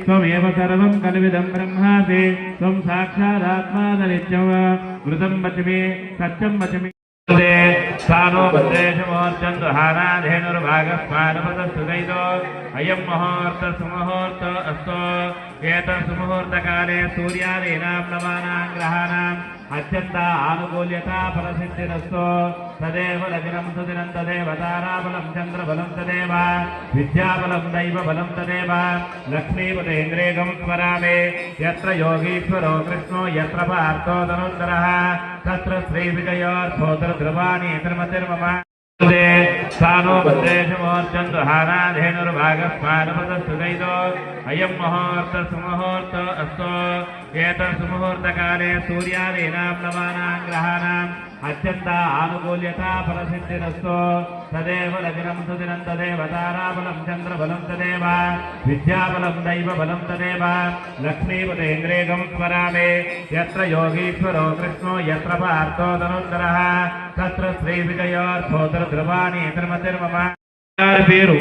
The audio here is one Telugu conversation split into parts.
त्वमेव सर्वं कल्विदं ब्रह्मासि त्वं साक्षादात्मादनित्यं मृतं वच मे सत्यं वच मे स्थानो भद्रेशमोर्चन्तु हाराधेनुर्भागस्मानपदस्तुतैतो अयं मुहूर्त सुमुहूर्त अस्तु एतत्सुमुहूर्तकाले सूर्यादीनां नवानां ग्रहाणाम् अत्यन्त आनुकूल्यता फलसिद्धिरस्तु तदेव लग्नं सुदिनं तदेव ताराबलं चन्द्रबलं तदेव विद्याबलं दैवबलं तदेव लक्ष्मीपतेन्द्रेगं स्मरामि यत्र योगीश्वरो कृष्णो यत्र पार्थो धनुर्धरः तत्र श्रीविजयोऽर्थोत्तरध्रुवाणि त्रिमतिर्मम स्थानो भद्रेशमोर्चन्तु हाराधेनुर्भागस्मानपदस्तुतैतो अयं मुहूर्त सुमुहूर्त अस्तु एतत्सुमुहूर्तकाले सूर्यादीनां नवानां ग्रहाणाम् अत्यन्त आनुकूल्यता फलसिद्धिरस्तु तदेव लग्नं सुदिनं तदेव ताराबलं चन्द्रबलं तदेव विद्याबलं दैवबलं तदेव लक्ष्मीपतेन्द्रेगं स्मरामि यत्र योगीश्वरो कृष्णो यत्र पार्थो धनुर्धरः तत्र श्रीविजयोऽर्थोत्तरध्रुवाणि त्रिमतिर्मम పేరు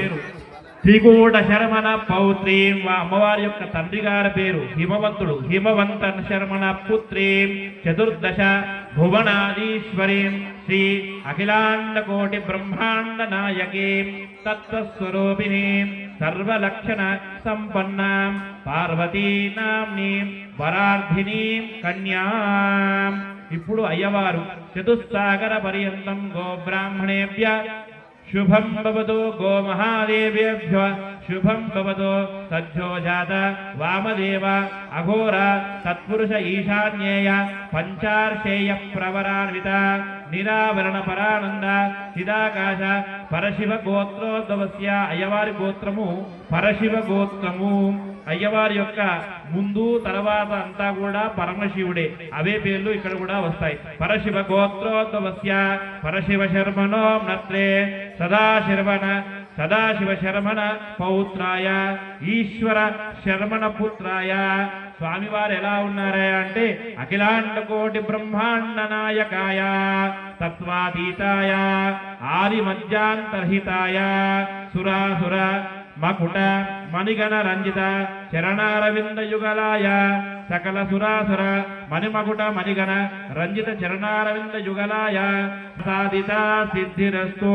శ్రీకూట శర్మణ పౌత్రీ అమ్మవారి యొక్క తండ్రి గారి పేరు హిమవంతుడు హిమవంతన్ శర్మణ పుత్రీ చతుర్దశ భువనాదీశ్వరీ శ్రీ అఖిలాండ కోటి బ్రహ్మాండ నాయకీ తత్వస్వరూపిణీ సర్వలక్షణ సంపన్నా పార్వతీ నామ్ని వరార్థినీ కన్యా. ఇప్పుడు అయ్యవారు చతుస్సాగర పర్యంతం గో బ్రాహ్మణేభ్య शुभं भवतु गो महादेवेभ्यो शुभं भवतु सज्जो जात वामदेव अघोर तत्पुरुष ईशान्येय पंचार्षेय प्रवरान्वित निरावरण परानंद चिदाकाश परशिव गोत्रोद्भवस्य అయ్యవారి గోత్రము పరశివ గోత్రము. అయ్యవారి యొక్క ముందు తర్వాత అంతా కూడా పరమశివుడే. అవే పేర్లు ఇక్కడ కూడా వస్తాయి. పరశివ గోత్రోద్భవస్య పరశివ శర్మణో నత్రే సదాశివ శర్మణ పౌత్రాయ ఈశ్వర శర్మణ పుత్రాయ. స్వామివారు ఎలా ఉన్నారా అంటే అఖిలాండ కోటి బ్రహ్మాండ నాయకాయ తత్వాతీతాయ ఆది మధ్యాంతర్హితాయ సురాసుర మకుట మణిగణ రంజిత చరణారవింద యుగలాయ సకల సురాసుర మణిమకుట మణిగణ రంజిత చరణారవింద యుగలాయ సాధిత సిద్ధిరస్తు.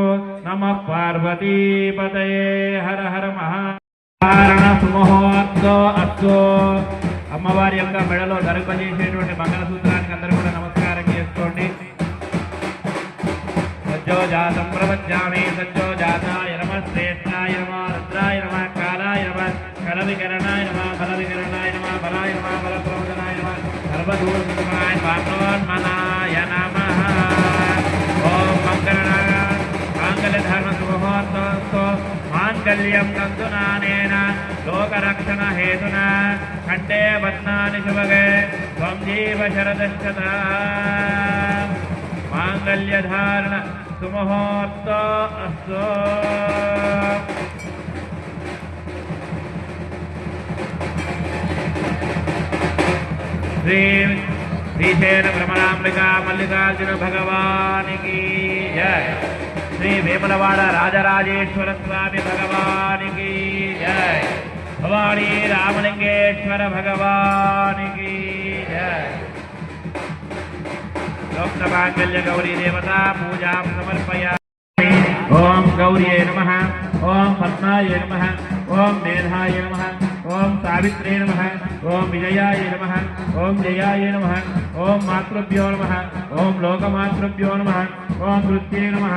నమ పార్వతీపతయే హర హర మహారణ సుముహూర్తో అస్తు. అమ్మవారి యొక్క మెడలో ధరింపజేసేటువంటి మంగళసూత్రానికి అందరూ కూడా నమస్కారం చేసుకోండి. సజ్జో జాతం ప్రవచ్చామి సజ్జో జాతాయ నమః శ్రేష్ఠాయ నమః రుద్రాయ నమః కాలాయ నమః కలవికరణాయ నమః బలవికరణాయ నమః బలాయ నమః బలప్రవదనాయ నమః సర్వదూరసుఖమాయ పాత్రోన్మనాయ నమః. ఓం మంగళధారణ శుభముహూర్తోస్తు మాంగళ్యం తంతునానేన లోకరక్షణ హేతున కంఠే బధ్నాని శుభగే త్వం జీవ శరదశతా. మాంగళ్యధారణ సుముహూర్త అస్తు. శ్రీశైల భ్రమరాంబికా మల్లికార్జున భగవానికి జయ. శ్రీ వేములవాడ రాజరాజేశ్వర స్వామి భగవానికి జయ. భవానీ రామలింగేశ్వర భగవానికి జయ. లోక్సమాంగళ్య గౌరీ దేవతా పూజాం సమర్పయామి. ఓం గౌర్యే నమః, ఓం పద్మాయ నమః, ఓం మేధాయ నమః, ఓం సావిత్రే నమః, ఓం విజయాయ నమః, ఓం జయాయ నమః, ఓం మాతృభ్యో నమః, ఓం లోకమాతృభ్యో నమః, ఓం కృత్యే నమః,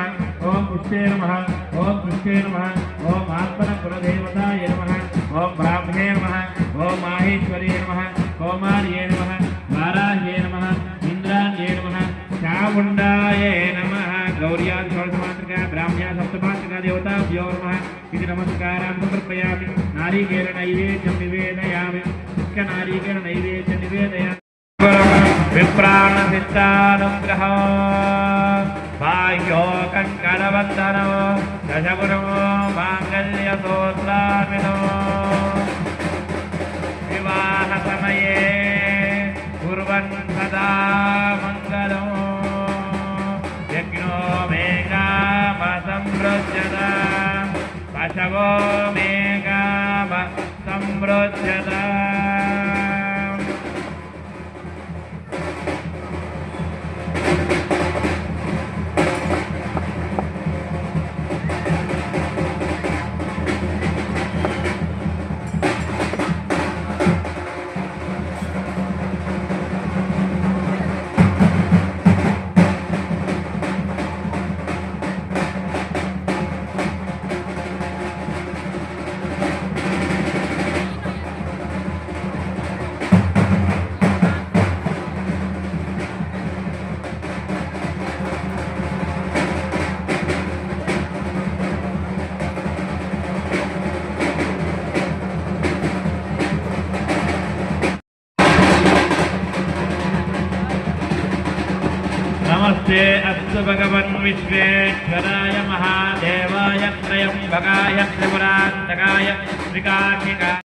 ఓం పుష్టే నమః, ఓం పుష్టే నమః, ఓం ఆత్మన కులదేవతాయ నమః, ఓం బ్రాహ్మణే నమః, ఓం మాహేశ్వర్యే నమః, కౌమార్యే నమః, వారాహ్యే నమః, ఇంద్రాణ్యే నమః, చాముండాయ నమః. गौर्या षोडशमात्रिका ब्राह्म्या सप्तमात्रिका देवताभ्यो नमः इति नमस्कारान् समर्पयामि. नारिकेल नैवेद्यं निवेदयामि. नारिकेल नैवेद्यं निवेदयामि. विप्राणसिद्धानुग्रहो बाह्यो कङ्कणवन्दनो दशगुणो माङ्गल्यसूत्रान्वितो विवाहसमये कुर्वन् सदा मङ्गलम्. यज्ञो मे काम संवृज्यत पशवो मे काम संवृज्यत प्रोच्यताम् नमस्ते अस्तु भगवन् विश्वेश्वराय महादेवाय त्रयम्बकाय त्रिपुरान्तकाय त्रिकाग्निकाय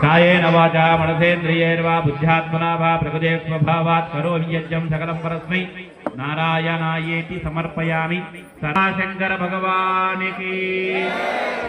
कायेन वाचा मनसेन्द्रियेण वा बुद्ध्यात्मना वा प्रकृते स्वभावात् करोमि यज्ञं सकलं परस्मै नारायणायेति समर्पयामि। सदा शंकर भगवान की।